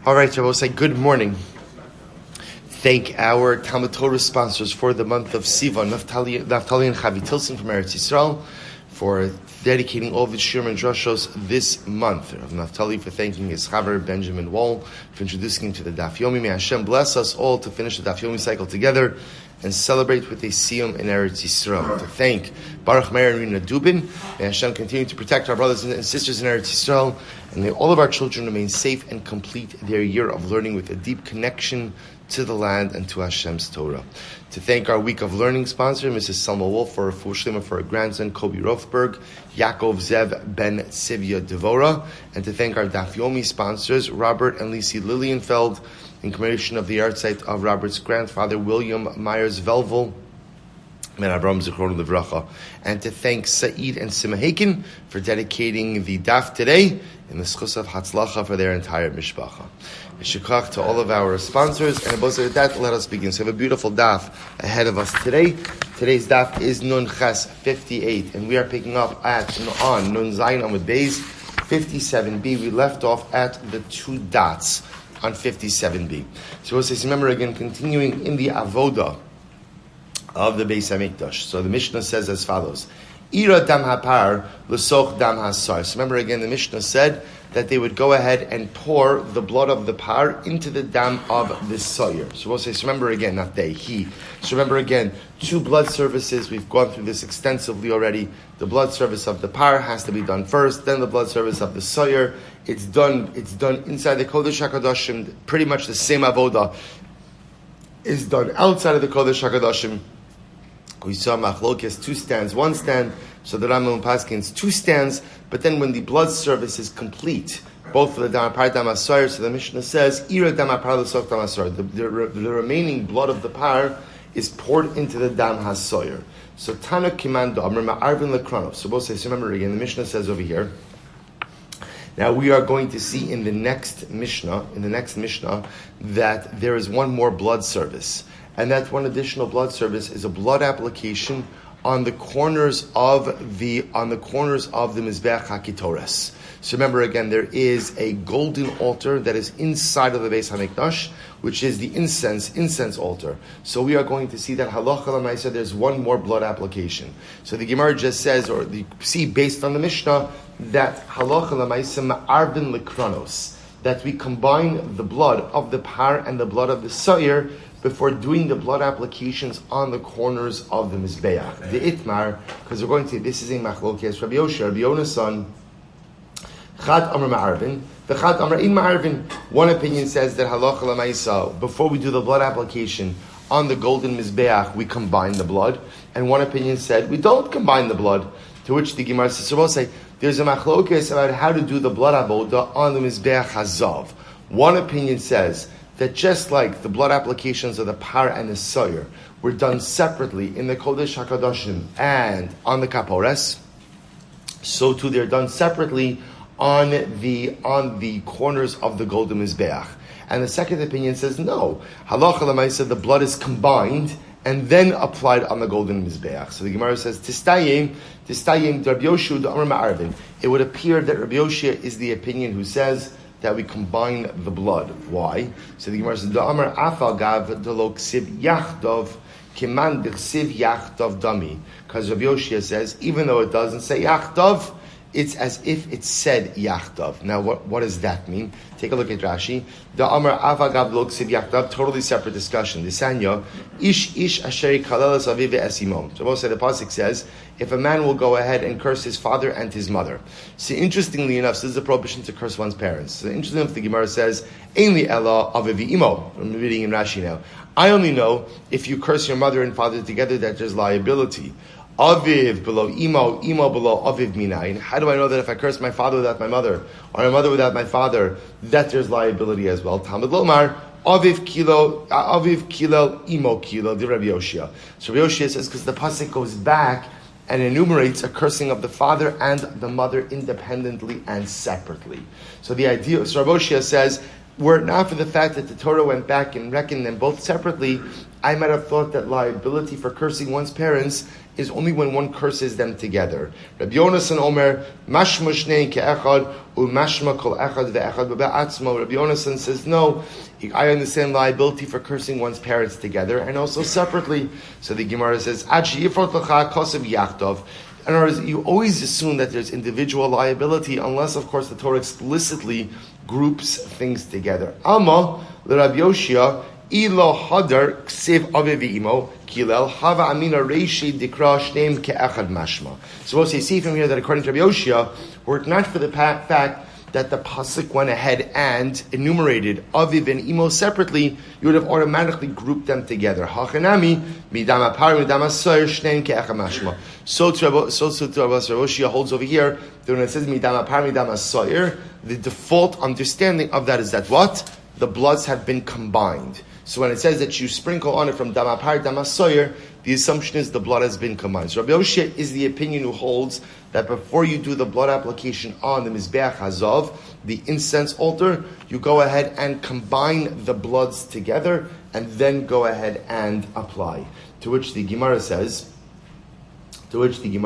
All right, I will say good morning. Thank our Talmud Torah sponsors for the month of Sivan, Naftoli and Chava Tilson from Eretz Yisroel, for dedicating all the shiur and drashos this month. Naftoli for thanking his chaver Benjamin Wohl for introducing him to the Daf Yomi. May Hashem bless us all to finish the Daf Yomi cycle together and celebrate with a siyum in Eretz Yisroel. To thank Baruch Meir and Rena Dubin. May Hashem continue to protect our brothers and sisters in Eretz Yisroel, and may all of our children remain safe and complete their year of learning with a deep connection to the land and to Hashem's Torah. To thank our week of learning sponsor, Mrs. Selma Wolf, for her full for her grandson, Kobe Rothberg, Yaakov Zev Ben Sivya Devora, and to thank our Daf Yomi sponsors, Robert and Lisi Lilienfeld, in commemoration of the yahrzeit of Robert's grandfather, William Myers Velvel, and to thank Saeed and Simahakin for dedicating the daf today in the schus of Hatzlacha for their entire mishpacha. Shukach to all of our sponsors, and with that, let us begin. So we have a beautiful daf ahead of us today. Today's daf is Nun Ches 58, and we are picking up on Nun Zayin Amud Beis 57b. We left off at the two dots on 57b. So we'll say, remember again, continuing in the avoda of the Beis Hamikdash. So the Mishnah says as follows: Ira dam hapar l'soch dam hasar. So remember again, the Mishnah said that they would go ahead and pour the blood of the par into the dam of the soyer. So we'll say, so remember again, not they, he. So remember again, two blood services. We've gone through this extensively already. The blood service of the par has to be done first, then the blood service of the soyer. It's done inside the Kodesh HaKadoshim. Pretty much the same avoda is done outside of the Kodesh HaKadoshim. We saw Machlokes, 2 stands, 1 stand. So the Rambam Paskins, 2 stands. But then when the blood service is complete, both for the Damapar Damasoyer, so the Mishnah says, Ira Damapar L'Soch Damasoyer. The remaining blood of the par is poured into the Dam HaSoyer. So Tana Kimando, Amr Ma'arvin Lekronov. So both say, so remember again, the Mishnah says over here. Now we are going to see in the next Mishnah, that there is one more blood service. And that one additional blood service is a blood application on the corners of the Mizbeach HaKitores. So remember again, there is a golden altar that is inside of the Beis Hamikdash, which is the incense altar. So we are going to see that halacha l'maaseh, there's one more blood application. So the Gemara just says, or you see based on the Mishnah, that halacha l'maaseh ma'arvin lekranos, that we combine the blood of the par and the blood of the soyer before doing the blood applications on the corners of the Mizbeach. The Itmar, because we're going to, this is a machlokes, Rabbi Yona's son, Chad Amr Ma'arvin, the Chad Amr in Ma'arvin. One opinion says that halacha l'maaseh, before we do the blood application on the golden Mizbeach, we combine the blood. And one opinion said, we don't combine the blood. To which the Gemara says, so we'll say, there's a machlokes about how to do the blood avoda on the Mizbeach Hazav. One opinion says that just like the blood applications of the par and the soyer were done separately in the Kodesh HaKadoshim and on the Kapores, so too they're done separately on the corners of the golden Mizbeach. And the second opinion says no. Halacha l'maaseh, the blood is combined and then applied on the golden Mizbeach. So the Gemara says, Tistayim, Rabbi Yoshua d'Amar Ma'arvin. It would appear that Rabbi Yoshua is the opinion who says that we combine the blood. Why? So the Gemara says, D'Amar afal gav d'lo ksiv yachdov kiman d'ksiv yachdov dami. Because Rabbi Yoshua says, even though it doesn't say yachdov, it's as if it said yachdav. Now, what does that mean? Take a look at Rashi. The Amar Avagav Lo Ksiv Yachdav, totally separate discussion. The Sanya, Ish Asheri Kalelas Aviv Esimom. So, both say the pasuk says, if a man will go ahead and curse his father and his mother. So, interestingly enough, this is a prohibition to curse one's parents. So, interestingly enough, the Gemara says, Ainli Ella Aviv Imo. I'm reading in Rashi now. I only know if you curse your mother and father together that there's liability. Aviv below imo, imo below aviv minayin. How do I know that if I curse my father without my mother, or my mother without my father, that there's liability as well? Talmud Lomar, aviv kilo, imo kilo, the Rabbi Yoshua. So Rabbi Yoshua says, because the pasuk goes back and enumerates a cursing of the father and the mother independently and separately. So the idea, so Rabbi Yoshua says, were it not for the fact that the Torah went back and reckoned them both separately, I might have thought that liability for cursing one's parents is only when one curses them together. Rabbi Yonasan Omer, mashma shnei ke'echad, u'mashma kol echad ve'echad be'atzmo. Rabbi Yonasan says, no, I understand liability for cursing one's parents together and also separately. So the Gemara says, Ad she'yifrot l'cha kosev yachtov. In other words, you always assume that there's individual liability unless, of course, the Torah explicitly groups things together. Amma, l'Rabbi Yoshia, ilo hadar ksiv aviv v'imo, kilel, hava amina reishi dikra shneim ke'echad mashma. So we'll see from here that according to Rabbi Yoshia, were it not for the fact that the pasuk went ahead and enumerated Aviv and Imo separately, you would have automatically grouped them together. Hachanami midam apar midam asoyer shneim ke'echad mashma. So to Rabbi Yoshia holds over here that when it says midam apar midam asoyer, the default understanding of that is that what? The bloods have been combined. So when it says that you sprinkle on it from dam apar dam asoyer, the assumption is the blood has been combined. So Rabbi Yoshia is the opinion who holds that before you do the blood application on the Mizbeach Hazav, the incense altar, you go ahead and combine the bloods together and then go ahead and apply. To which the Gemara says, decided Rabbi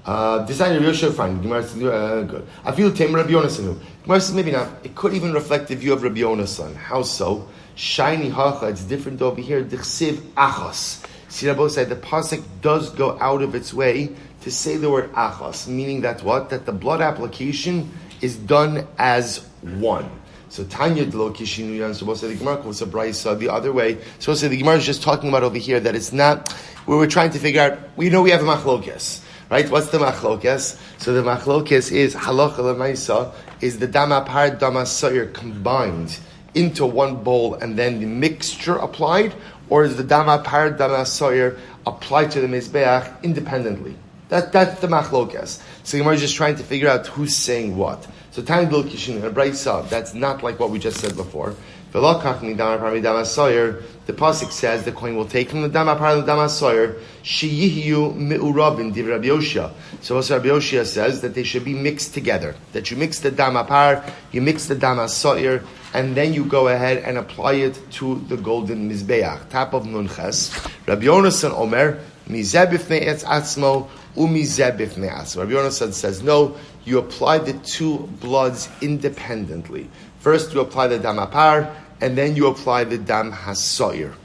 Yoshia, fine. Gemara says, good. I feel Tamer Rabbi Yonasan. Gemara says, maybe not. It could even reflect the view of Rabbi Yonasan. How so? Shiny hacha, it's different over here. Dichsiv achos. See, Rabbi said the pasuk does go out of its way to say the word achos, meaning that what? That the blood application is done as one. So Tanya Dlo Kishinuyan, so we'll say the Gemara quotes a brayso the other way. So we'll say the Gemara is just talking about over here that it's not where we're trying to figure out. We know we have a machlokes, right? What's the machlokes? So the machlokes is halacha lemaisa is the dama par dama soyer combined into one bowl and then the mixture applied, or is the dama par dama soyer applied to the mizbeach independently? That's the machlokes. So Gemara is just trying to figure out who's saying what. So Tanya Dlo Kishin and Braysa, that's not like what we just said before. The pasuk says the kohen will take from the dama par and the dama soyer sheyihiyu me'urabin div Rabbi Yoshia. So also Rabbi Yoshia says that they should be mixed together. That you mix the dama par, you mix the dama soyer, and then you go ahead and apply it to the golden mizbeach. Top of Nunches. Rabbi Yonasan Omer mizeh b'fnei etz atzmo umizeh b'fnei atzmo. Rabbi Yonasan says no. You apply the two bloods independently. First, you apply the dam apar, and then you apply the dam hasoyer.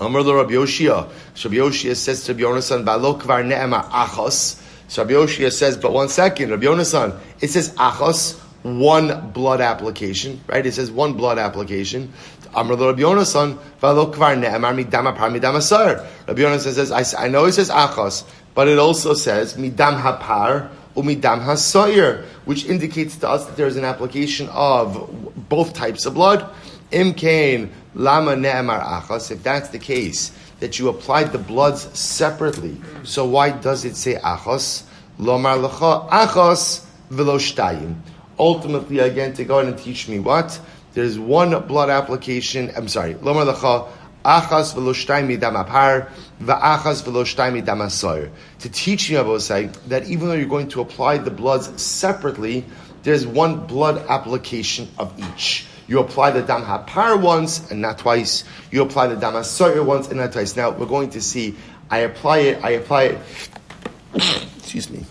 Amar lo Rabbi Yoshia. So Rabbi Yoshia says to Rabbi Yonasan, "Balo kvar ne'emar achos." So Rabbi Yoshia says, "But 1 second, Rabbi Yonasan, it says achos, one blood application, right? It says one blood application." Amar lo Rabbi Yonasan, "Balo kvar ne'emar midam apar midam hasoyer." Rabbi Yonasan says, "I know it says achos, but it also says midam hapar." Umidam hasoyer, which indicates to us that there is an application of both types of blood. Imkain lama ne'emar achas. If that's the case, that you applied the bloods separately, so why does it say achos? Lomar lecha achos v'lo shtayim. Ultimately, again, to go ahead and teach me what? There's one blood application. I'm sorry. Lomar lecha achas v'lo shtayim midam apar. Va'achas v'lo shtayim midam hasoyer. To teach you, I will say, that even though you're going to apply the bloods separately, there's one blood application of each. You apply the dam hapar once and not twice. You apply the dam hasoyer once and not twice. Now, we're going to see, I apply it, excuse me.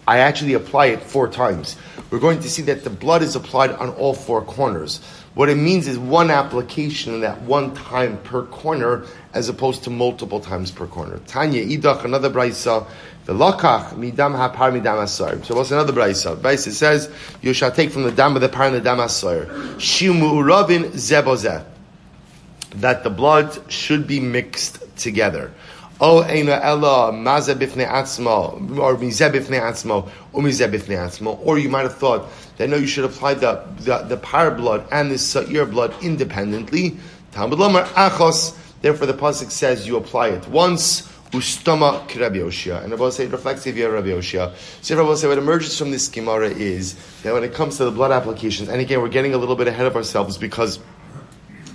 I actually apply it 4 times. We're going to see that the blood is applied on all 4 corners. What it means is one application at one time per corner, as opposed to multiple times per corner. Tanya idach, another braysa, the lakach midam hapar midam hasoyer. So what's another braysa? Braysa says you shall take from the dam of the par and the dam hasoyer. Shimu uravin zebozeh. That the blood should be mixed together. O eina ella mazeh bifnei atzmo or mizeh bifnei atzmo or mizeh bifnei atzmo. Or you might have thought that no, you should apply the par blood and the shiur blood independently. Talmud lomar achos. Therefore, the pasuk says you apply it once. Ustama Rabbi Yoshia, and Rabbi say it reflects the view of Rabbi Yoshia. So Rabbi say what emerges from this Gemara is that when it comes to the blood applications, and again we're getting a little bit ahead of ourselves because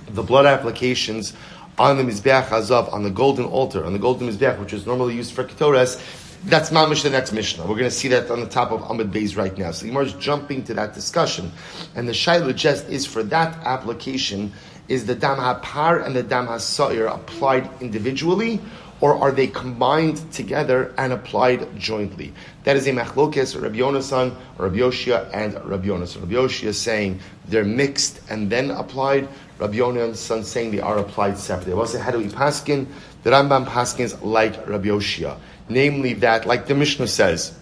the blood applications on the Mizbeach Hazav, on the golden altar, on the golden Mizbeach, which is normally used for Ketores, That's mamish the next Mishnah. We're going to see that on the top of Amud Beis right now. So the Gemara is jumping to that discussion. And the Shiloh just is for that application, is the Dam HaPar and the Dam HaSa'ir applied individually, or are they combined together and applied jointly? That is a machlokes, Rabbi Yonasan, Rabbi Yoshia, and Rabbi Yonasan. Rabbi Yoshia saying they're mixed and then applied. Rabbi Yonasan saying they are applied separately. I will say, how do we paskin? The Rambam paskins like Rabbi Yoshia. Namely that, like the Mishnah says,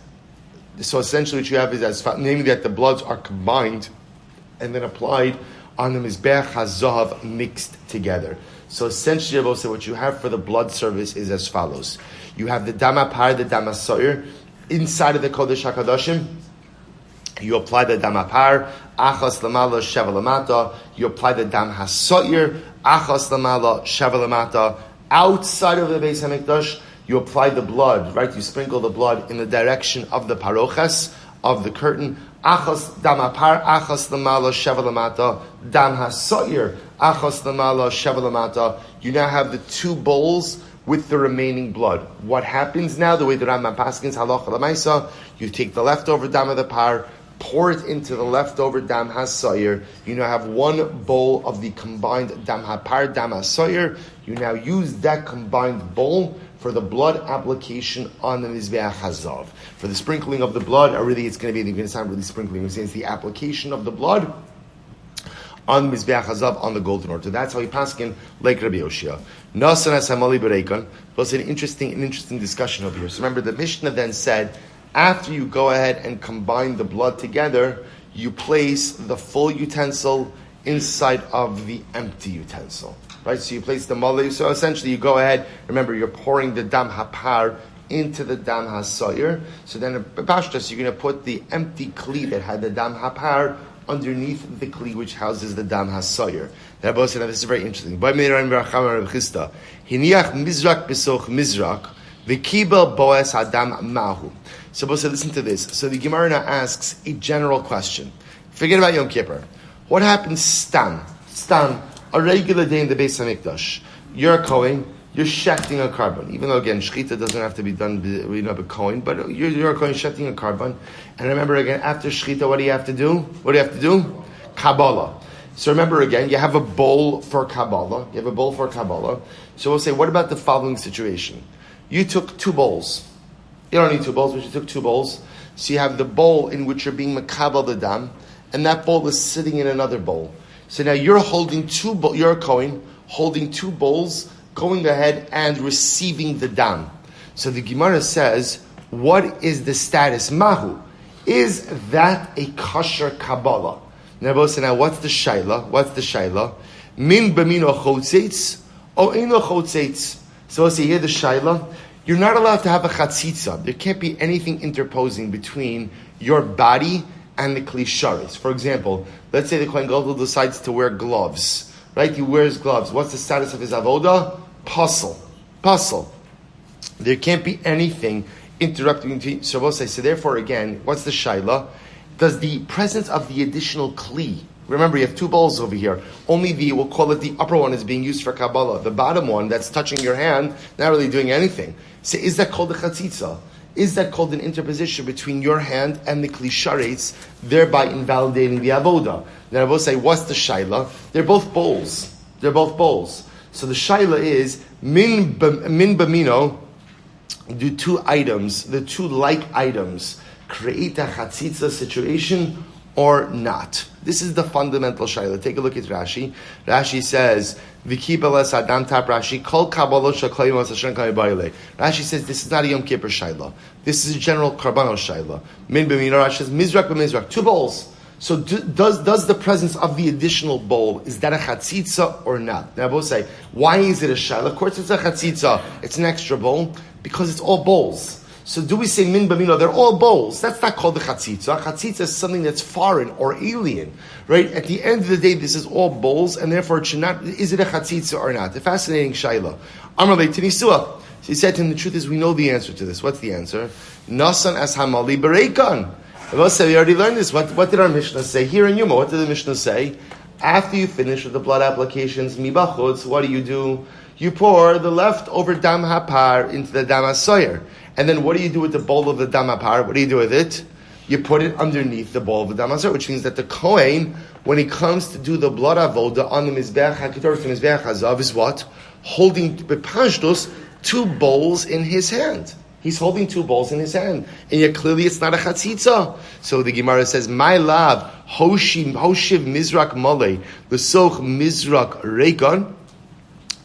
so essentially what you have is, namely that the bloods are combined and then applied on the Mizbeach HaZahav mixed together. So essentially, what you have for the blood service is as follows. You have the Dam HaPar, the Dam HaSa'ir. Inside of the Kodesh HaKadoshim, you apply the Dam HaPar, Achas Lamala, Sheva Lamata. You apply the Dam HaSa'ir, Achas Lamala, Sheva Lamata. Outside of the Beis HaMikdash, you apply the blood, right? You sprinkle the blood in the direction of the paroches, of the curtain. Achas Dam HaPar, Achas Lamala, Sheva Lamata. Dam HaSa'ir, Achas Lamala, Sheva Lamata. You now have the two bowls with the remaining blood. What happens now, the way the Rambam paskins halacha l'maisa, you take the leftover Dam of the Par, pour it into the leftover Dam HaSa'ir. You now have one bowl of the combined Dam HaPar, Dam HaSa'ir. You now use that combined bowl for the blood application on the Mizbeach HaZav. For the sprinkling of the blood, or really it's going to be, it's not really sprinkling, it's the application of the blood on Mizbeach HaZav, on the golden altar. That's how he paskin like Rabbi Yoshia. Nasan Asamali Bereikan was an interesting discussion over here. So remember, the Mishnah then said, after you go ahead and combine the blood together, you place the full utensil inside of the empty utensil. Right? So you place the mali. So essentially you go ahead, remember you're pouring the Dam HaPar into the Dam HaSa'ir. So then in Pashtas, you're going to put the empty kli that had the Dam HaPar underneath the kli which houses the Dam HaSa'ir. Now this is very interesting. Hiniach mizrak besoch mizrak v'kibel boas adam mahu. So listen to this. So the Gemara now asks a general question. Forget about Yom Kippur. What happens stam, a regular day in the Beis HaMikdash? You're a Kohen, you're shechting a carbon. Even though, again, shechita doesn't have to be done with a Kohen, but you're a Kohen shechting a carbon. And remember, again, after shechita, what do you have to do? Kabbalah. So remember, again, you have a bowl for Kabbalah. So we'll say, what about the following situation? You took 2 bowls. You don't need 2 bowls, but you took 2 bowls. So you have the bowl in which you're being makabel the dam, and that bowl is sitting in another bowl. So now you're holding 2 bowls, you're a Kohen, holding 2 bowls, going ahead and receiving the dam. So the Gemara says, what is the status? Mahu. Is that a kosher Kabbalah? Now what's the shaila? Min b'mino chotzeitz, o ino chotzeitz. So let's say here the shaila, you're not allowed to have a chatzitza. There can't be anything interposing between your body and the klisharis. For example, let's say the Kohen Gadol decides to wear gloves. Right? He wears gloves. What's the status of his avoda? Puzzle. There can't be anything interrupting between. So we'll say, so therefore again, what's the shaila? Does the presence of the additional kli, remember you have 2 bowls over here, only we'll call it the upper one is being used for Kabbalah. The bottom one that's touching your hand, not really doing anything. So is that called a chatzitza? Is that called an interposition between your hand and the klisharetz, thereby invalidating the avoda? Then I will say, what's the shaila? They're both bowls. So the shaila is, min b'mino, the 2 items, the 2 like items, create a chatzitza situation or not? This is the fundamental shaila. Take a look at Rashi. Rashi says, "V'kibeles adam tap Rashi kol kabbalah shaklayim as Hashem kamaybayile." Rashi says this is not a Yom Kippur shaila. This is a general karbanos shaila. Min b'mino. Rashi says mizrak b'mizrak, 2 bowls. So does the presence of the additional bowl, is that a chatzitza or not? Now I will say, why is it a shaila? Of course it's a chatzitza. It's an extra bowl because it's all bowls. So do we say min b'mino? They're all bowls. That's not called the chatzitza. Chatzitza is something that's foreign or alien, right? At the end of the day, this is all bowls, and therefore it should not. Is it a chatzitza or not? A fascinating shaila. Amar le Tinisuah. So he said to him, the truth is, we know the answer to this. What's the answer? Nasan as hamali bereikan. We already learned this. What did our Mishnah say here in Yoma? What did the Mishnah say? After you finish with the blood applications, mibachutz, what do? You pour the leftover Dam HaPar into the Dam HaSa'ir. And then what do you do with the bowl of the damapar? What do you do with it? You put it underneath the bowl of the damasar, which means that the Kohen, when he comes to do the blood avoda on the Mizbeach HaKetoret, the Mizbeach HaZav, is what? Holding bepashtos 2 bowls in his hand. He's holding 2 bowls in his hand. And yet clearly it's not a chatzitza. So the Gemara says, my love, hoshiv mizrak malei, l'soch mizrak reikon.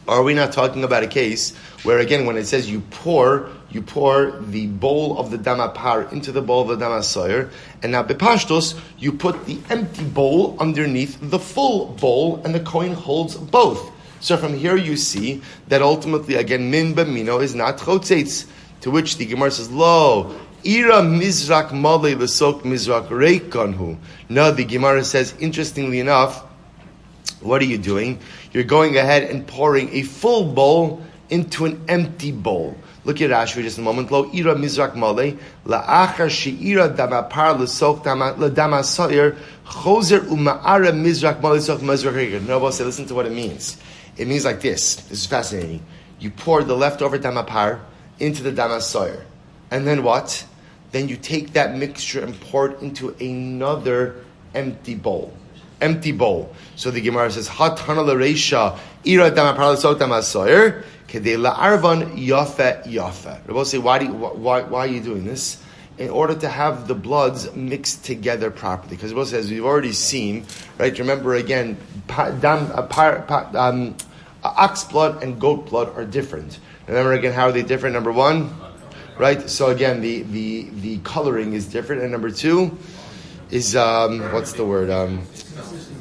Are we not talking about a case where, again, when it says you pour the bowl of the damapar into the bowl of the damasoyer, and now bepashtos, you put the empty bowl underneath the full bowl, and the Kohen holds both. So from here you see that ultimately, again, min b'mino is not chotzetz, to which the Gemara says, lo, ira mizrak malei l'sok mizrak reikanhu. No, the Gemara says, interestingly enough, what are you doing? You're going ahead and pouring a full bowl into an empty bowl. Look at Rashi just a moment. Lo ira mizrak malei la'achar she'ira damapar l'sok damasoyer chozer uma'ara mizrak malei l'sok mizrak reikanhu. No, say, listen to what it means. It means like this. This is fascinating. You pour the leftover damapar into the damasoyer. And then what? Then you take that mixture and pour it into another empty bowl. Empty bowl. So the Gemara says, Hatana l'reisha ira damapar l'sok damasoyer kedei la'arvan yafe yafe. Rabbi say, why are you doing this? In order to have the bloods mixed together properly. Because Rabbi says, we've already seen, right? Remember again, ox blood and goat blood are different. Remember again, how are they different? Number 1, right? So again, the coloring is different, and number 2 is what's the word?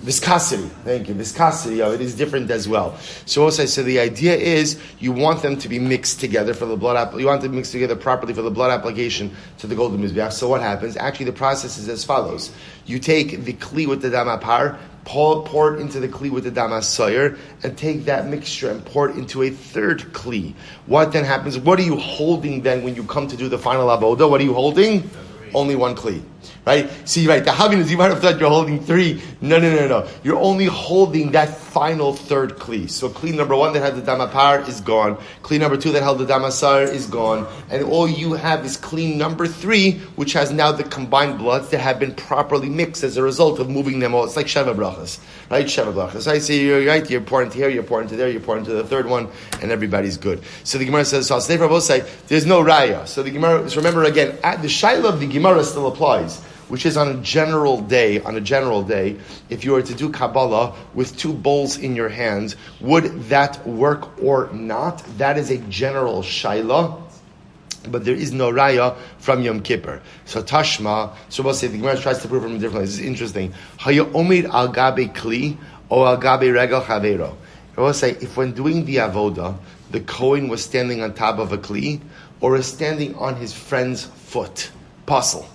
Viscosity. Thank you. Viscosity of it is different as well. So also, so the idea is you want them to be mixed together for the blood. You want them mixed together properly for the blood application to the golden mizbeach. So what happens? Actually, the process is as follows: you take the kli with the damapar, pour it into the kli with the damasoyer, and take that mixture and pour it into a third kli. What then happens? What are you holding then when you come to do the final avoda? What are you holding? Only 1 kli. Right? See, right, the Havin is, you might have thought you're holding 3. No. You're only holding that final third kli. So kli number 1 that had the damapar is gone. Kli number 2 that held the damasar is gone. And all you have is kli number 3, which has now the combined bloods that have been properly mixed as a result of moving them all. It's like Sheva Brachas. Right? Sheva Brachas. I say, you're right, you're pouring to here, you're pouring to there, you're pouring to the third one, and everybody's good. So the Gemara says, so I'll say for both sides, there's no raya. So the Gemara, so remember again, the shaila of the Gemara still applies, which is on a general day, if you were to do Kabbalah with 2 bowls in your hands, would that work or not? That is a general shaila, but there is no raya from Yom Kippur. So Tashma, so we'll say the Gemara tries to prove from a different way. This is interesting. Haya omid al gabe kli or al gabe regal chavero. I will say, if when doing the avoda, the Kohen was standing on top of a kli or is standing on his friend's foot, pasul.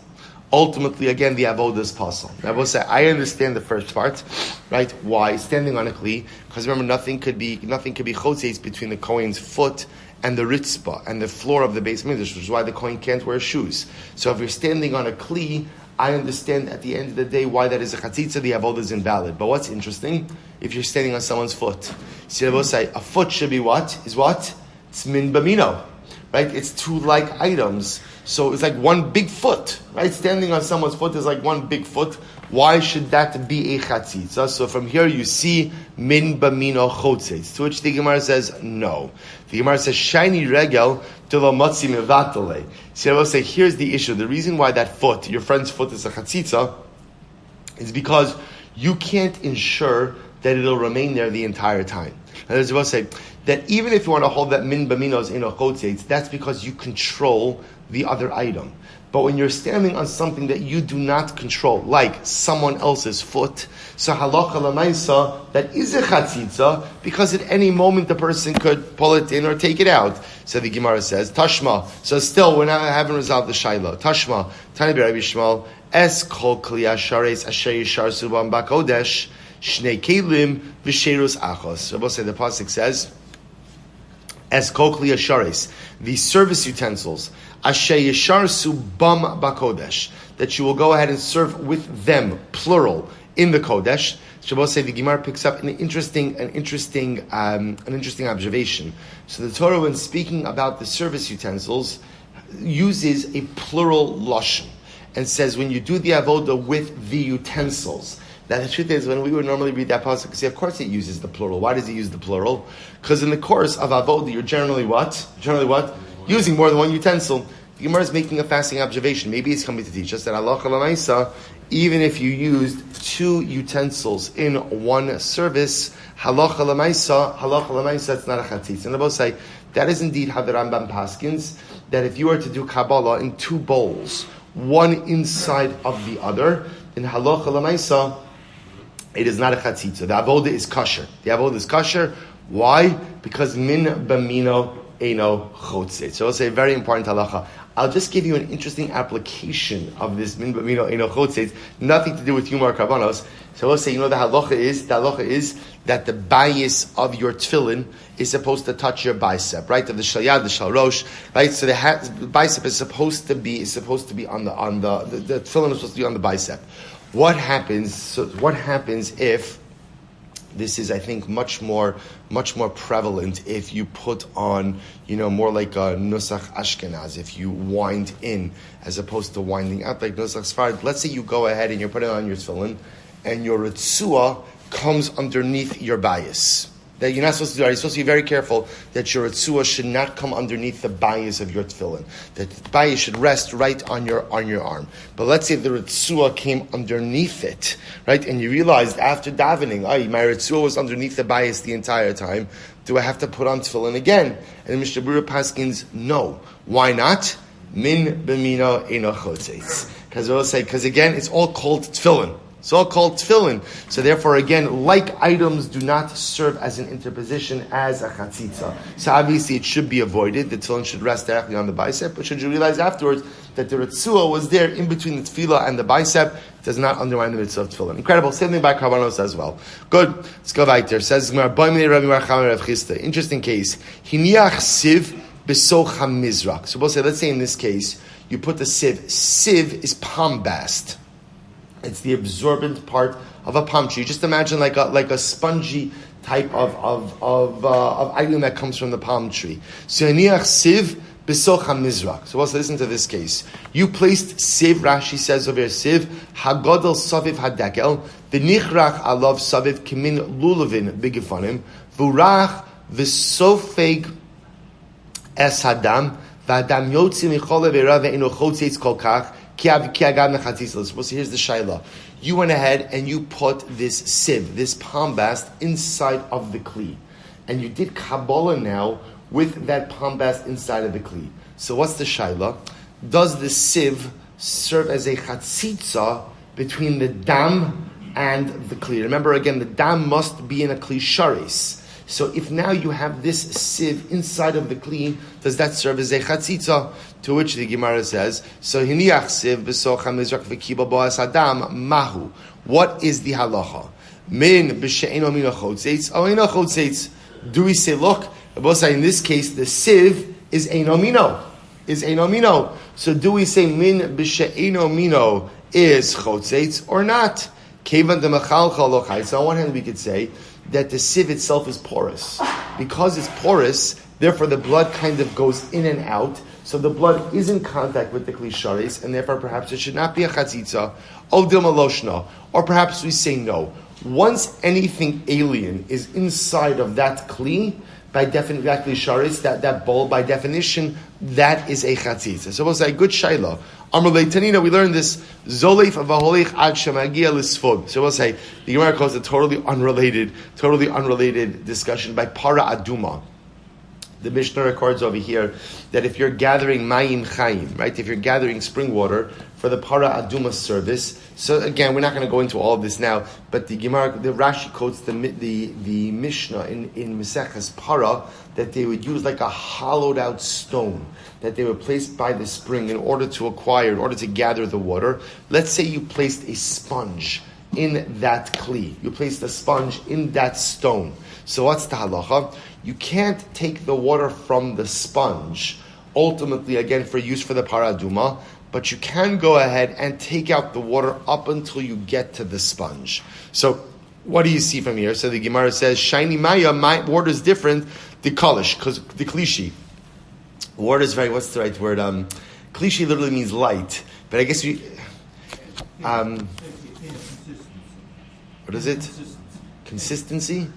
Ultimately, again, the avodah is possible. I will say, I understand the first part, right? Why standing on a kli? Because remember, nothing could be chotzeis between the Kohen's foot and the ritzpah and the floor of the Beis Mikdash, which is why the Kohen can't wear shoes. So if you're standing on a kli, I understand at the end of the day why that is a chatzitza. The avodah is invalid. But what's interesting? If you're standing on someone's foot, see, I will say, a foot should be what? Is what? It's min bamino. Right? It's 2 like items. So it's like 1 big foot. Right? Standing on someone's foot is like 1 big foot. Why should that be a chatzitza? So from here you see min bamino chotzes. To which the Gemara says no. The Gemara says shiny regel to lo matzi mevatale. See, I will say here's the issue. The reason why that foot, your friend's foot, is a chatzitza, is because you can't ensure that it'll remain there the entire time. And as I will say, that even if you want to hold that min baminos in a chotzetz, that's because you control the other item. But when you're standing on something that you do not control, like someone else's foot, so halacha lamaisa, that is a chatzitza, because at any moment the person could pull it in or take it out. So the Gemara says, Tashma. So still, I haven't resolved the shaila. Tashma, Tani Rabbi Shmuel, es kol kli ashares asher yishar subam bakodesh, shnei kelim v'sherus achos. Rabbi say the pasuk says, as kokli asharis, the service utensils, asher yishar subam bakodesh, that you will go ahead and serve with them, plural, in the kodesh. Shabbos say the Gemara picks up an interesting observation. So the Torah, when speaking about the service utensils, uses a plural lashon and says when you do the avoda with the utensils. Now the truth is, when we would normally read that pasuk, see, of course it uses the plural. Why does it use the plural? Because in the course of avoda, you're generally what? Using more than one utensil. The Gemara is making a fascinating observation. Maybe it's coming to teach us that halacha l'maisa, even if you used two utensils in one service, halacha l'maisa, it's not a chatzitz. And the both say that is indeed how the Rambam paskins, that if you were to do Kabbalah in two bowls, one inside of the other, then halacha l'maisa, it is not a chatzitz. The avoda is kosher. Why? Because min b'mino eino chotzet. So I'll say very important halacha. I'll just give you an interesting application of this min b'mino eino chotzet, nothing to do with Yoma or Karbanos. So we'll say, the halacha is that the bayis of your tefillin is supposed to touch your bicep, right? Of the shalyad, the shalrosh, right? So the bicep is supposed to be on the tefillin is supposed to be on the bicep. What happens if this is, I think, much more prevalent if you put on, more like a nusach Ashkenaz, if you wind in as opposed to winding out like nusach Sfarad. Let's say you go ahead and you're putting on your tefillin, and your ritzua comes underneath your bias. That you're not supposed to do. You're supposed to be very careful that your ritzua should not come underneath the bias of your tefillin. That the bias should rest right on your arm. But let's say the ritzua came underneath it, right? And you realized after davening, my ritzua was underneath the bias the entire time. Do I have to put on tefillin again? And Mishnah Berurah paskins, no. Why not? Min b'mino eino chotzes. Because again, it's all called tefillin. It's all called tefillin. So therefore, again, like items do not serve as an interposition as a chatzitza. So obviously it should be avoided. The tefillin should rest directly on the bicep. But should you realize afterwards that the ritzua was there in between the tefillah and the bicep, it does not undermine the mitzvah of tefillin. Incredible. Same thing by karbanos as well. Good. Let's go weiter. Says interesting case. Hiniach siv besoch hamizrak. So we'll say, let's say in this case, you put the sieve. Sieve is palm bast. It's the absorbent part of a palm tree. Just imagine like a spongy type of item that comes from the palm tree. So aniach siv besoch hamizrak. So let's listen to this case. You placed siv. Rashi says over here, siv hagodel saviv hadekel v'nichrach alav saviv kimin lulavin bigifanim v'urach v'sofeg es hadam v'adam yotzi michol ve'ra ve'eno chotzeitz kol kach. So here's the shaila. You went ahead and you put this sieve, this palm bast, inside of the kli. And you did Kabbalah now with that palm bast inside of the kli. So what's the shaila? Does the sieve serve as a chatzitza between the dam and the kli? Remember again, the dam must be in a kli sharis. So if now you have this sieve inside of the kli, does that serve as a chatzitza? To which the Gemara says, so hiniach sieve b'soch hamizrak v'kiba bo'as adam mahu. What is the halacha? Min b'she'eno mina chotzeitz, o eno chotzeitz. Do we say, look, in this case, the sieve is eno mino. So do we say min b'she'eno mino is chotzeitz or not? Kevan demachalcha lochai. So on one hand we could say that the sieve itself is porous. Because it's porous, therefore the blood kind of goes in and out. So the blood is in contact with the kli sharis, and therefore perhaps it should not be a chatzitza. O dilma loshna. Or perhaps we say no. Once anything alien is inside of that kli, by definition, that kli sharis, that bowl, by definition, that is a chatzitza. So we'll say, good shayla. Amr Leitanina, we learned this, Zolef avaholich ad shemagia lisfod. So we'll say, the Gemara calls it totally unrelated discussion by para aduma. The Mishnah records over here that if you're gathering mayim chayim, right, if you're gathering spring water for the para aduma service, so again, we're not going to go into all of this now, but the Gemara, the Rashi quotes the Mishnah in Meseches Para that they would use like a hollowed out stone that they were placed by the spring in order to gather the water. Let's say you placed a sponge in that kli. You placed a sponge in that stone. So what's the halacha? You can't take the water from the sponge, ultimately again for use for the paraduma, but you can go ahead and take out the water up until you get to the sponge. So what do you see from here? So the Gemara says, shiny maya, my water is different, the kalish, because the klishi. Water is very, what's the right word? Cliche literally means light. But I guess what is it? Consistency?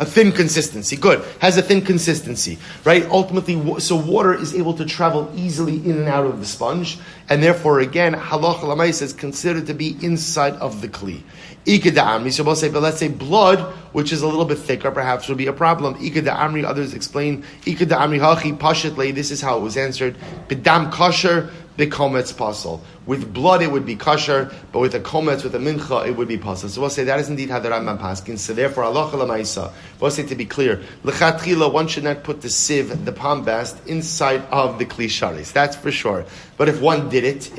A thin consistency. Good. Has a thin consistency. Right? Ultimately, so water is able to travel easily in and out of the sponge. And therefore, again, halacha l'maisa is considered to be inside of the kli. Ika da'amri. So we'll say, but let's say blood, which is a little bit thicker, perhaps would be a problem. Ika da'amri, others explain, Ika da'amri hachi pashitle, this is how it was answered. B'dam kosher, b'kometz pasal. With blood it would be kosher, but with a kometz, with a mincha, it would be pasal. So we'll say that is indeed how the Rambam paskin. So therefore, halacha l'maisa. We'll say to be clear, l'chatchila, one should not put the sieve, the palm bast, inside of the kli sharis. That's for sure. But if one did it,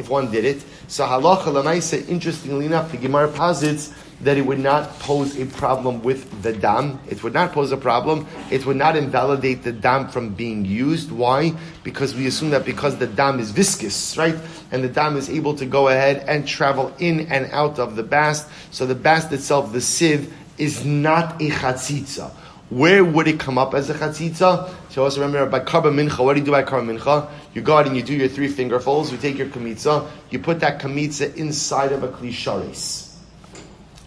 so halacha l'maisa, interestingly enough, the Gemara posits that it would not pose a problem with the dam. It would not pose a problem. It would not invalidate the dam from being used. Why? Because we assume that because the dam is viscous, right? And the dam is able to go ahead and travel in and out of the bast. So the bast itself, the sieve, is not a chatzitza. Where would it come up as a chatzitza? So also remember, by karba mincha, what do you do by karba mincha? You go out and you do your 3 fingerfuls, you take your kamitza, you put that kamitza inside of a kli sharis.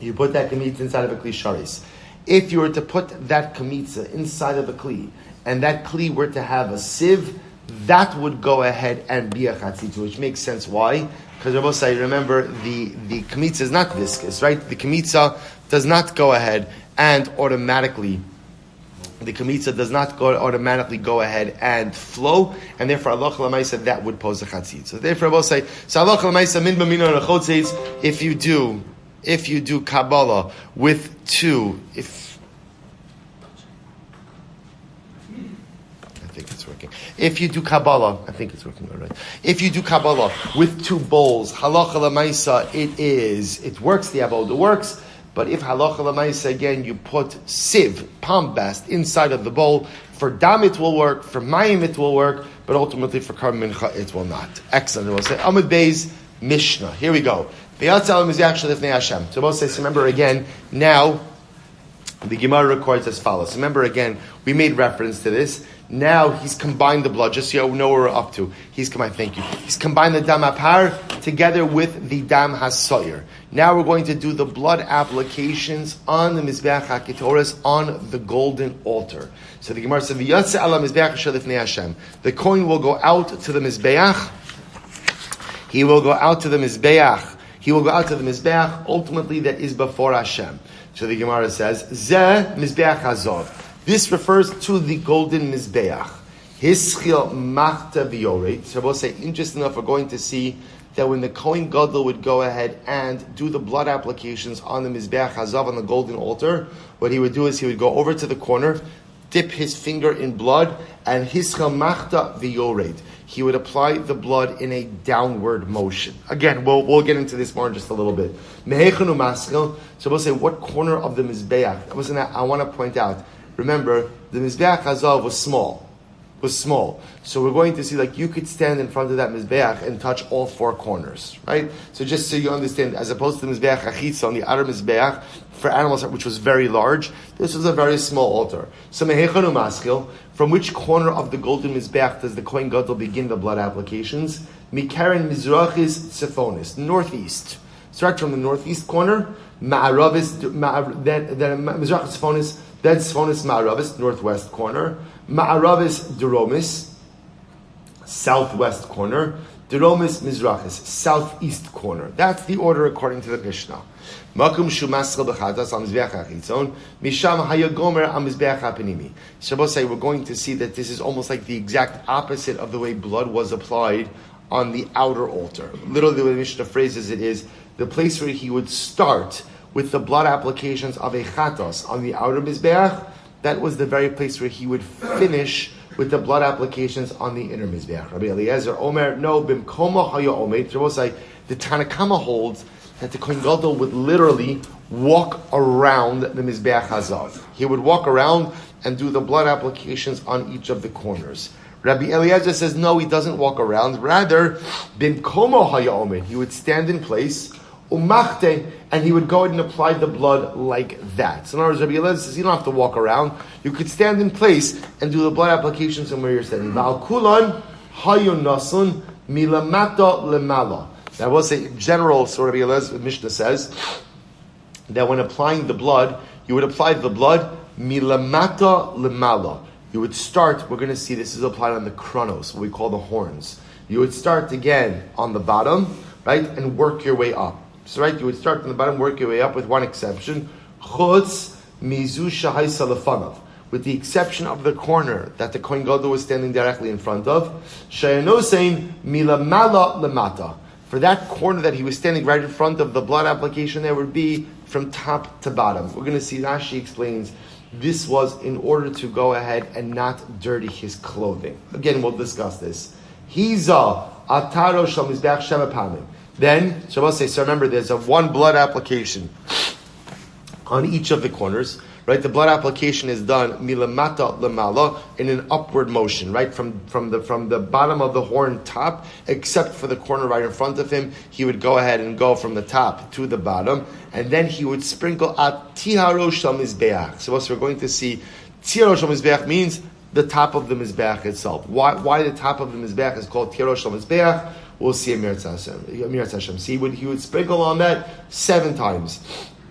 You put that kamitza inside of a kli sharis. If you were to put that kamitza inside of a kli, and that kli were to have a sieve, that would go ahead and be a chatzitza, which makes sense. Why? Because Rabbi say, remember, the kamitza is not viscous, right? The kamitza does not go ahead and automatically go ahead and flow, and therefore halacha l'maisa that would pose a chatzitza. So therefore, Rabbi say, so halacha l'maisa min b'mino nechotzes, if you do Kabbalah with 2, If you do Kabbalah, I think it's working all right. If you do Kabbalah with 2 bowls, halacha l'maisa, it works, the avoda works. But if halacha l'maisa, again, you put sieve, palm bast, inside of the bowl, for dam it will work, for mayim it will work, but ultimately for karm mincha it will not. Excellent. We'll say Amud Beis Mishnah. Here we go. So both says, remember again, now the Gemara records as follows. Remember again, we made reference to this. Now he's combined the blood, just so you know where we're up to. He's combined the dam apar together with the dam hasoyer. Now we're going to do the blood applications on the Mizbeach HaKetoros, on the golden altar. So the Gemara said, V'yatze ala Mizbeach shalifnei Hashem. The kohen will go out to the Mizbeach. He will go out to the Mizbeach. Ultimately that is before Hashem. So the Gemara says, Zeh Mizbeach Hazov. This refers to the golden Mizbeach. Hischil machta v'yoret. So we'll say, interesting enough, we're going to see that when the Kohen Gadol would go ahead and do the blood applications on the Mizbeach Hazav, on the golden altar, what he would do is he would go over to the corner, dip his finger in blood, and hischil machta v'yoret. He would apply the blood in a downward motion. Again, we'll get into this more in just a little bit. Mehechanu maschil. So we'll say, what corner of the Mizbeach? I want to point out, remember, the Mizbeach Hazav was small. So we're going to see, like, you could stand in front of that Mizbeach and touch all 4 corners, right? So just so you understand, as opposed to the Mizbeach Achitza on the outer Mizbeach, for animals, which was very large, this was a very small altar. So Mehechanu maschil, from which corner of the golden Mizbeach does the Kohen Gadol begin the blood applications? Mikaren Mizrachis Tzifonis, northeast. Start from the northeast corner, Ma'aravis, then Mizrachis Tzifonis, then Tzifonis Ma'aravis, northwest corner, Ma'aravis Deromis, southwest corner, Deromis Mizrachis, southeast corner. That's the order according to the Mishnah. Makum shumaschel b'chatas al mizbeach hachitzon, misham hayagomer al mizbeach hapenimi. Shabbos say we're going to see that this is almost like the exact opposite of the way blood was applied on the outer altar. Literally, the way the Mishnah phrases it is the place where he would start with the blood applications of a chatas on the outer mizbeach. That was the very place where he would finish with the blood applications on the inner mizbeach. Rabbi Eliezer Omer, no, bimkoma haya omed. Shabbos say the Tanakama holds that the Kohen Gadol would literally walk around the Mizbeach Hazav. He would walk around and do the blood applications on each of the corners. Rabbi Eliezer says, no, he doesn't walk around. Rather, bimkomo haya omed. He would stand in place, umachte, and he would go ahead and apply the blood like that. So in other words, Rabbi Eliezer says you don't have to walk around. You could stand in place and do the blood application somewhere you're standing. V'al kulan hayun nasun milamata lemala. Now I will say in general, so Rabbi Eliezer Mishnah says that when applying the blood, you would apply the blood milamata lemala. You would start, we're going to see this is applied on the chronos, what we call the horns. You would start again on the bottom, right, and work your way up. So, right, you would start from the bottom, work your way up with one exception. Chutz mizu shahai salafanav. With the exception of the corner that the Kohen Gadol was standing directly in front of. Shayanosein milamala lemata. For that corner that he was standing right in front of, the blood application there would be from top to bottom. We're going to see, Rashi explains, this was in order to go ahead and not dirty his clothing. Again, we'll discuss this. Hiza ataro shel mizbeach sheva pamim. Then, Shabbos says, so remember, there's a one blood application on each of the corners, right? The blood application is done milamata lemala in an upward motion, right? From the bottom of the horn top, except for the corner right in front of him, he would go ahead and go from the top to the bottom, and then he would sprinkle at tiharo shel mizbeach. So we're going to see tiharo shel mizbeach means the top of the mizbeach itself. Why the top of the mizbeach is called tiharo shel mizbeach? We'll see in Eretz Hashem. See, he would sprinkle on that 7 times.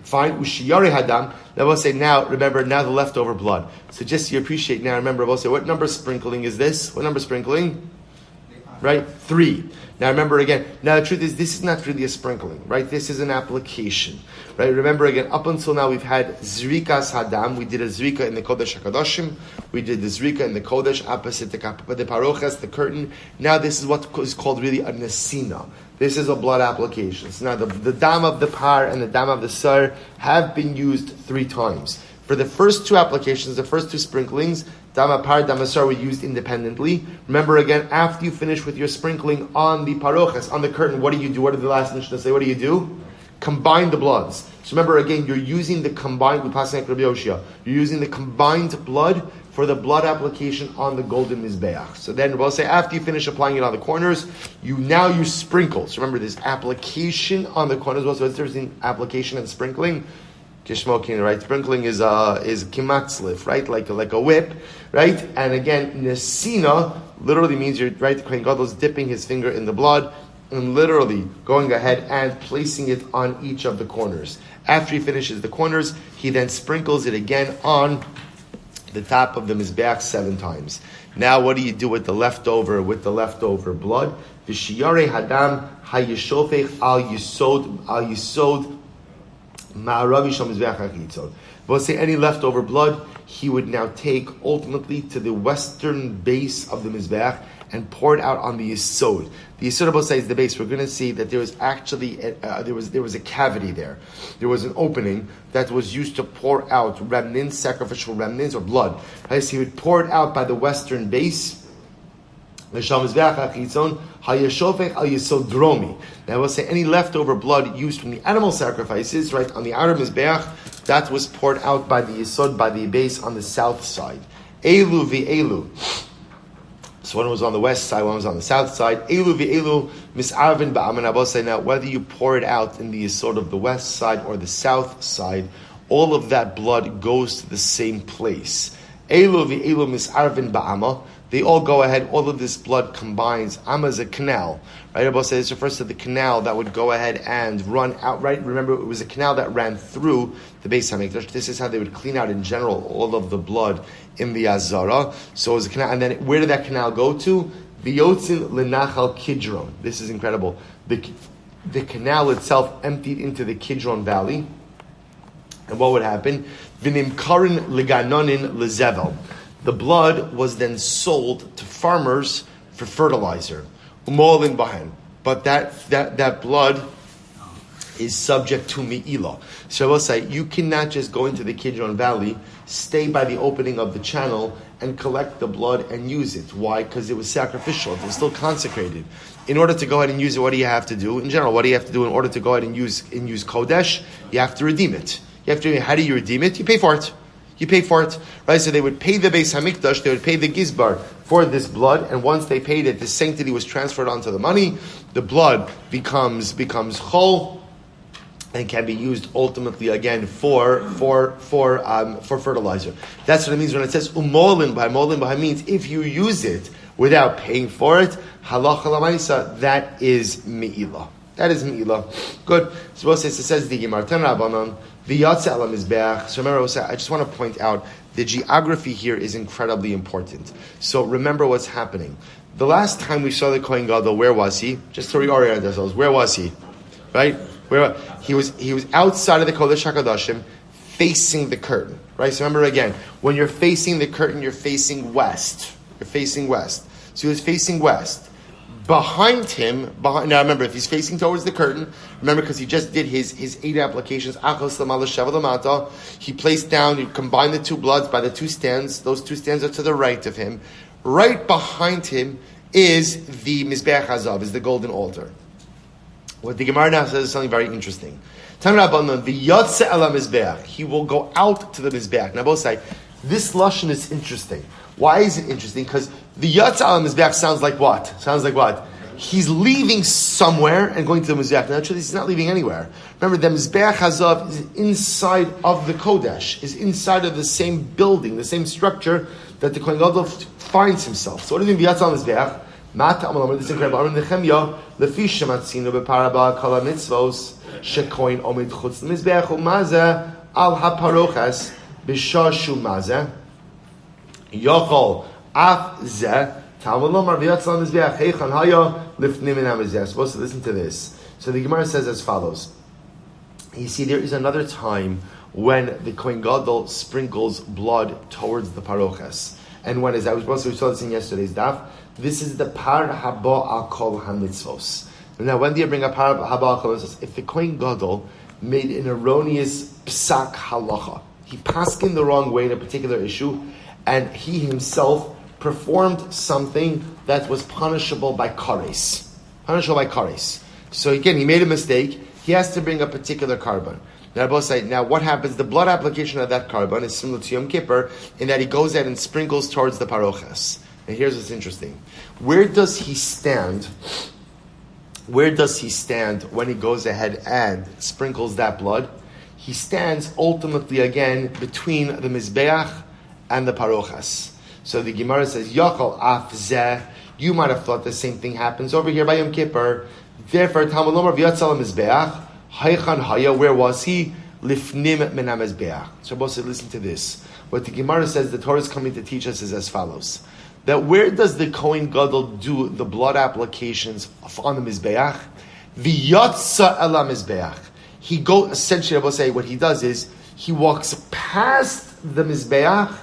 Fine. Ushiyari hadam. Now we'll say now the leftover blood. So just so you appreciate now, remember we'll say what number sprinkling is this? What number sprinkling? Right? 3. Now remember again, now the truth is this is not really a sprinkling, right? This is an application. Right? Remember again, up until now we've had Zrikas Hadam. We did a Zrika in the Kodesh HaKadoshim. We did the Zrika in the Kodesh, opposite the Paroches, the curtain. Now this is what is called really a Nesina. This is a blood application. So now the Dam of the Par and the Dam of the Sar have been used 3 times. For the first 2 applications, the first 2 sprinklings, Dam Par, Dam Sar were used independently. Remember again, after you finish with your sprinkling on the Paroches, on the curtain, what do you do? What did the last Mishnah say? What do you do? Combine the bloods. So remember again, you're using the combined, we pass Rabbi Yoshia, you're using the combined blood for the blood application on the golden mizbeach. So then we'll say after you finish applying it on the corners, you sprinkle. So remember this application on the corners. What's the difference in application and sprinkling? Kishmokin, right? Sprinkling is kimatzlif, right? Like a whip, right? And again, nesina literally means you're right. The Kohen Gadol is dipping his finger in the blood and literally going ahead and placing it on each of the corners. After he finishes the corners, he then sprinkles it again on the top of the mizbeach 7 times. Now, what do you do with the leftover blood? V'shiyare hadam hayishofech al yisod ma'aravi shal mizbeach hachitzon. We'll say any leftover blood, he would now take ultimately to the western base of the mizbeach and pour it out on the yisod. The yisod both sides the base. We're going to see that there was actually there was a cavity there. There was an opening that was used to pour out remnants, sacrificial remnants or blood. Right? So he would pour it out by the western base. Now we'll say any leftover blood used from the animal sacrifices, right, on the outer mizbeach, that was poured out by the yisod, by the base on the south side. Elu v'elu. So one was on the west side, one was on the south side. Elu v'elu mis'arvin ba'aman. I will say now, whether you pour it out in the yisod of the west side or the south side, all of that blood goes to the same place. Elu v'elu mis'arvin ba'ama. They all go ahead, all of this blood combines. Amma is a canal, right? Rabbi says this refers to the canal that would go ahead and run out, right? Remember, it was a canal that ran through the Beis HaMikdash. This is how they would clean out in general all of the blood in the Azara. So it was a canal, and then where did that canal go to? V'yotzin lenachal Kidron. This is incredible. The canal itself emptied into the Kidron Valley. And what would happen? V'nimkarin leganonin lezevel. The blood was then sold to farmers for fertilizer. Umolin bahen. But that blood is subject to me'ilah. So I will say, you cannot just go into the Kidron Valley, stay by the opening of the channel, and collect the blood and use it. Why? Because it was sacrificial. It was still consecrated. In order to go ahead and use it, what do you have to do? In general, what do you have to do in order to go ahead and use Kodesh? You have to redeem it. How do you redeem it? You pay for it. You pay for it, right? So they would pay the Beis HaMikdash, they would pay the Gizbar for this blood, and once they paid it, the sanctity was transferred onto the money. The blood becomes chol, and can be used ultimately again for fertilizer. That's what it means when it says umolin by. Molin by means if you use it without paying for it, halacha lamaisa, that is me'ilah. That is me'ilah. Good. So it says the Gemara Tan Rabbanan v'yatsa ala mizbeach. So remember, I just want to point out the geography here is incredibly important. So remember what's happening. The last time we saw the Kohen Gadol, where was he? Just to reorient ourselves, where was he? Right? Where he was outside of the Kodesh HaKadoshim, facing the curtain. Right? So remember again, when you're facing the curtain, you're facing west. You're facing west. So he was facing west. Behind him, now remember, if he's facing towards the curtain, remember because he just did his 8 applications, he placed down, he combined the 2 bloods by the 2 stands, those 2 stands are to the right of him. Right behind him is the Mizbeach Hazav, is the golden altar. What the Gemara now says is something very interesting. He will go out to the Mizbeach. Now both say, this lashon is interesting. Why is it interesting? Because the Yatsa al Mizbeach sounds like what? Sounds like what? He's leaving somewhere and going to the Mizbeach. Now actually he's not leaving anywhere. Remember, the Mizbeach Hazav is inside of the Kodesh, is inside of the same building, the same structure that the Kohen Gadol finds himself. So what does it mean, Yatsa al Mizbeach? Mata Amalam, this is incredible. Aram Nechemya, Lefi Shematzinu beParaba Kala Mitzvos, Shekoin Omid Chutz Mizbeach Umaza Al HaParochas B'Shashu Maza Yochol Af Zeh Talmud Lomar V'Yatza Al Mizbeach Heichan Haya Lifnim Min HaMizbeach. Supposed to listen to this. So the Gemara says as follows. You see, there is another time when the Kohen Gadol sprinkles blood towards the Parochas. And when is that? We saw this in yesterday's daf. This is the par haba al kol hamitzvos. Now, when do you bring a par haba al kol hamitzvos? If the Kohen Gadol made an erroneous psak halacha, he paskined the wrong way in a particular issue, and he himself performed something that was punishable by kares. Punishable by kares. So again, he made a mistake. He has to bring a particular carbon. Now, what happens? The blood application of that carbon is similar to Yom Kippur in that he goes out and sprinkles towards the parochas. And here's what's interesting. Where does he stand? Where does he stand when he goes ahead and sprinkles that blood? He stands ultimately again between the Mizbeach and the parochas. So the Gemara says, Yachal af zeh. You might have thought the same thing happens over here by Yom Kippur. Therefore, Talmud Lomar v'yatzal Mizbeach. Haychan Haya, where was he? Lifnim min HaMizbeach. So both said, listen to this. What the Gemara says, the Torah is coming to teach us is as follows. That where does the Kohen Gadol do the blood applications on the Mizbeach? V'yatsa el HaMizbeach. He goes, essentially, I will say, what he does is, he walks past the Mizbeach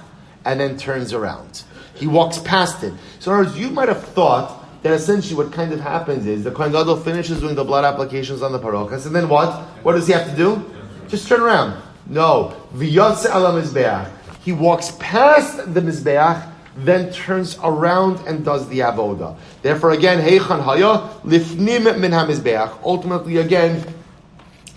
and then turns around. He walks past it. So in other words, you might have thought that essentially what kind of happens is the Kohen Gadol finishes doing the blood applications on the parochas, and then what? What does he have to do? Just turn around. No. V'yatsa el HaMizbeach. He walks past the Mizbeach, then turns around and does the avoda. Therefore, again, Heichan Haya Lifnim Min HaMizbeach. Ultimately, again,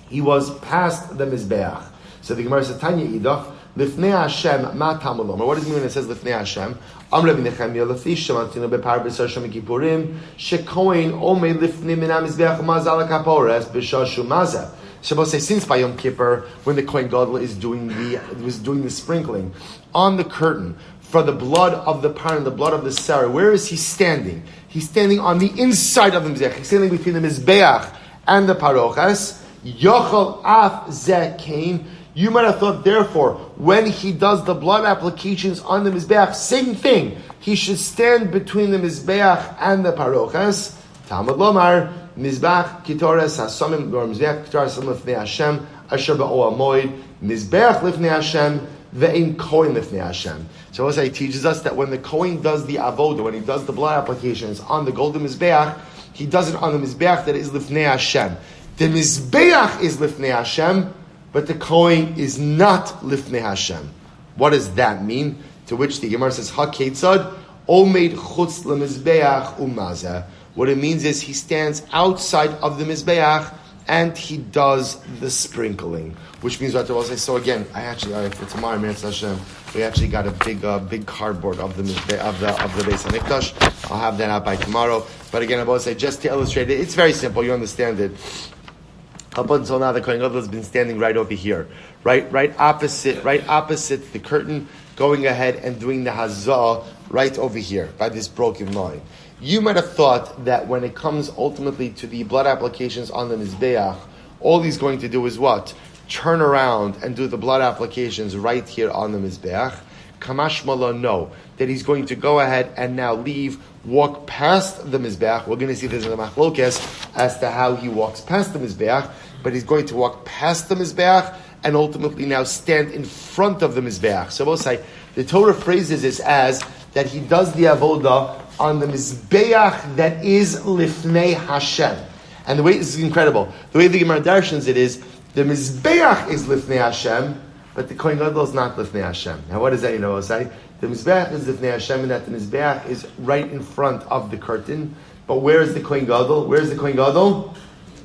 he was past the Mizbeach. So the Gemara says, Tanya Idach, Lifnei Hashem Ma Talmud Lomar. What does it mean when it says Lifnei Hashem? Am Rabbi Nechemya Lefi Shemantinu Bepar B'Sar Shem Kippurim Shekoin Omei Lifnei Min HaMizbeach Mazal HaKaporas B'Shashu Mazah. Shabbos say, since by Yom Kippur, when the Kohen Gadol was doing the sprinkling on the curtain for the blood of the parent, the blood of the Sarah, where is he standing? He's standing on the inside of the Mizbeach. He's standing between the Mizbeach and the Parochas. Yochel af zeh kain. You might have thought, therefore, when he does the blood applications on the Mizbeach, same thing. He should stand between the Mizbeach and the Parochas. Talmud Lomar, Mizbeach Kitoras Hasamim, or Mizbeach Kitoras Lifnei Hashem, Asher Ba'o Amoid, Mizbeach Lifnei Hashem, Ve'in Kohen Lifnei Hashem. So also he teaches us that when the Kohen does the avoda, when he does the blood applications on the golden Mizbeach, he does it on the Mizbeach that is Lifnei Hashem. The Mizbeach is Lifnei Hashem, but the Kohen is not Lifnei Hashem. What does that mean? To which the Gemara says, HaKetzad, Omeid Chutz LeMizbeach Umazeh. What it means is he stands outside of the Mizbeach and he does the sprinkling. Which means what I will say. So again, for tomorrow, Mitzvah Hashem, we actually got a big cardboard of the Mizbeach, of the Beis HaMikdash. I'll have that out by tomorrow. But again, I will say, just to illustrate it, it's very simple. You understand it. Up until now, the Kohen Gadol has been standing right over here, right opposite the curtain, going ahead and doing the hazah right over here by this broken line. You might have thought that when it comes ultimately to the blood applications on the mizbeach, all he's going to do is what? Turn around and do the blood applications right here on the mizbeach. Kamash Mala, no, that he's going to go ahead and now walk past the mizbeach. We're going to see there's a machlokes as to how he walks past the mizbeach, but he's going to walk past the mizbeach and ultimately now stand in front of the mizbeach. So we'll say the Torah phrases this as that he does the avodah on the mizbeach that is lifnei Hashem. And the way this is incredible, the way the Gemara darshans it is the mizbeach is lifnei Hashem, but the Kohen Gadol is not lifnei Hashem. Now, what does that say? The mizbeach is lifnei Hashem, and that the mizbeach is right in front of the curtain. But where is the Kohen Gadol? Where is the Kohen Gadol?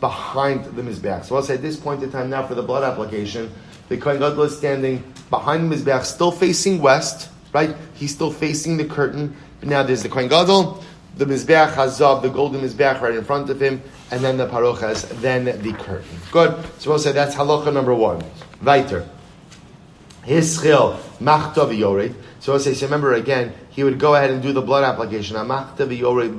Behind the mizbeach. So I'll say at this point in time now for the blood application, the Kohen Gadol is standing behind the mizbeach, still facing west. Right? He's still facing the curtain. But now there's the Kohen Gadol, the mizbeach hazav, the golden mizbeach right in front of him, and then the parochas, then the curtain. Good. So we'll say that's halacha number 1. Weiter. Hischil machta v'yored. So I'll say, so remember again, he would go ahead and do the blood application. Now machta v'yored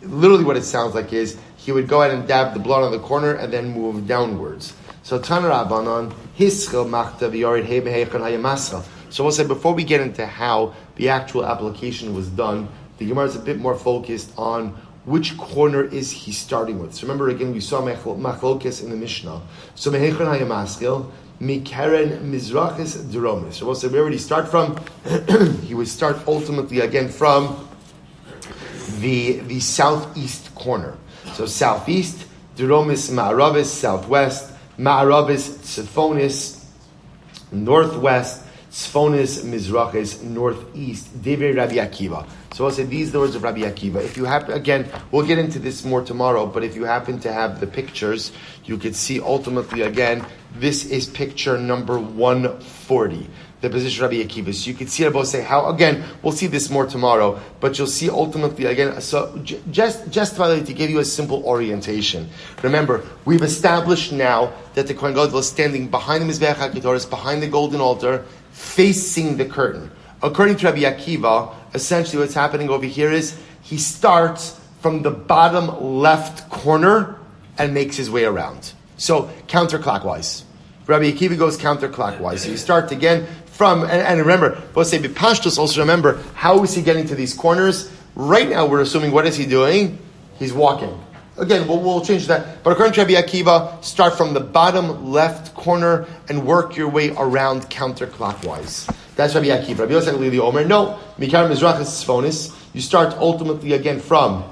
literally what it sounds like is, he would go ahead and dab the blood on the corner and then move downwards. So Tana Rabbanon, hischil machta v'yored he behechon hayamascha. So we'll say, before we get into how the actual application was done, the Gemara is a bit more focused on which corner is he starting with. So remember again, we saw machlokes in the Mishnah. So mehechon hayamaskil, mikeren mizrachis deromis. So we'll say, where would he start from? He would start ultimately again from the southeast corner. So southeast, deromis ma'aravis, southwest, ma'aravis tziphonis, northwest, Tzfonis Mizrachis, northeast, Divrei Rabbi Akiva. So I'll say these are the words of Rabbi Akiva. If you have, again, we'll get into this more tomorrow, but if you happen to have the pictures, you could see ultimately, again, this is picture number 140, the position of Rabbi Akiva. So you could see Rabbi say how, again, we'll see this more tomorrow, but you'll see ultimately, again, so just to give you a simple orientation. Remember, we've established now that the Kohen Gadol is standing behind the Mizbeach HaKetoris, behind the golden altar, facing the curtain. According to Rabbi Akiva, essentially what's happening over here is he starts from the bottom left corner and makes his way around. So counterclockwise. Rabbi Akiva goes counterclockwise. So you start again from, and remember, we'll say Bipashtos, also remember, how is he getting to these corners? Right now we're assuming, what is he doing? He's walking. Again, we'll change that. But according to Rabbi Akiva, start from the bottom left corner and work your way around counterclockwise. That's Rabbi Akiva. Rabbi Yosef Lili Omer, no. Mikar Mizrachis Tzfonis. You start ultimately again from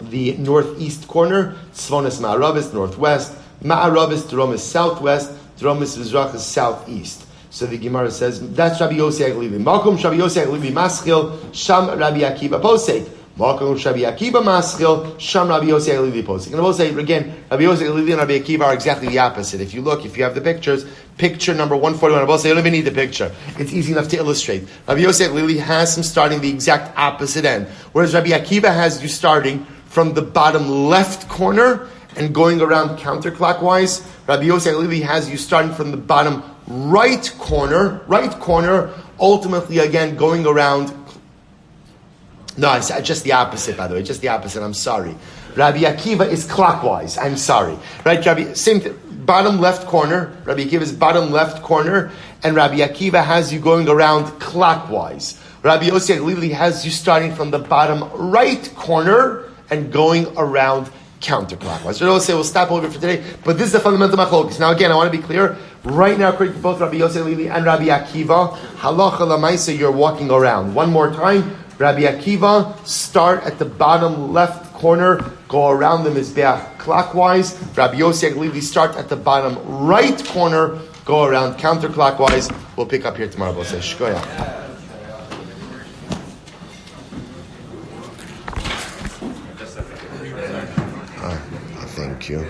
the northeast corner. Tzfonis Ma'aravis, northwest. Ma'aravis, Deromis, southwest. Deromis Mizrachis, southeast. So the Gemara says, that's Rabbi Yosef Lili. Malkum Rabbi Yosef Lili Maschil, Sham Rabbi Akiva Posek. Malkum Rabbi Akiva Maschil, Sham Rabbi Yosef Lili Posek. And I will say again, Rabbi Yosef Lili and Rabbi Akiva are exactly the opposite. If you have the pictures, picture number 141, I will say, you don't even need the picture. It's easy enough to illustrate. Rabbi Yosef Lili has him starting the exact opposite end, whereas Rabbi Akiva has you starting from the bottom left corner and going around counterclockwise. Rabbi Yosef Lili has you starting from the bottom right corner, ultimately again going around. No, it's just the opposite, by the way. Just the opposite. I'm sorry. Rabbi Akiva is clockwise. I'm sorry. Right, Rabbi? Same thing. Bottom left corner. Rabbi Akiva is bottom left corner, and Rabbi Akiva has you going around clockwise. Rabbi Yosef Lili has you starting from the bottom right corner and going around counterclockwise. So we'll stop over for today, but this is the fundamental machlokes. Now again, I want to be clear. Right now, according to both Rabbi Yosef Lili and Rabbi Akiva, halacha lamaisa, you're walking around. One more time. Rabbi Akiva, start at the bottom left corner, go around the Mizbeach clockwise. Rabbi Yosef Lili, start at the bottom right corner, go around counterclockwise. We'll pick up here tomorrow. We'll say Shkoya. Thank you.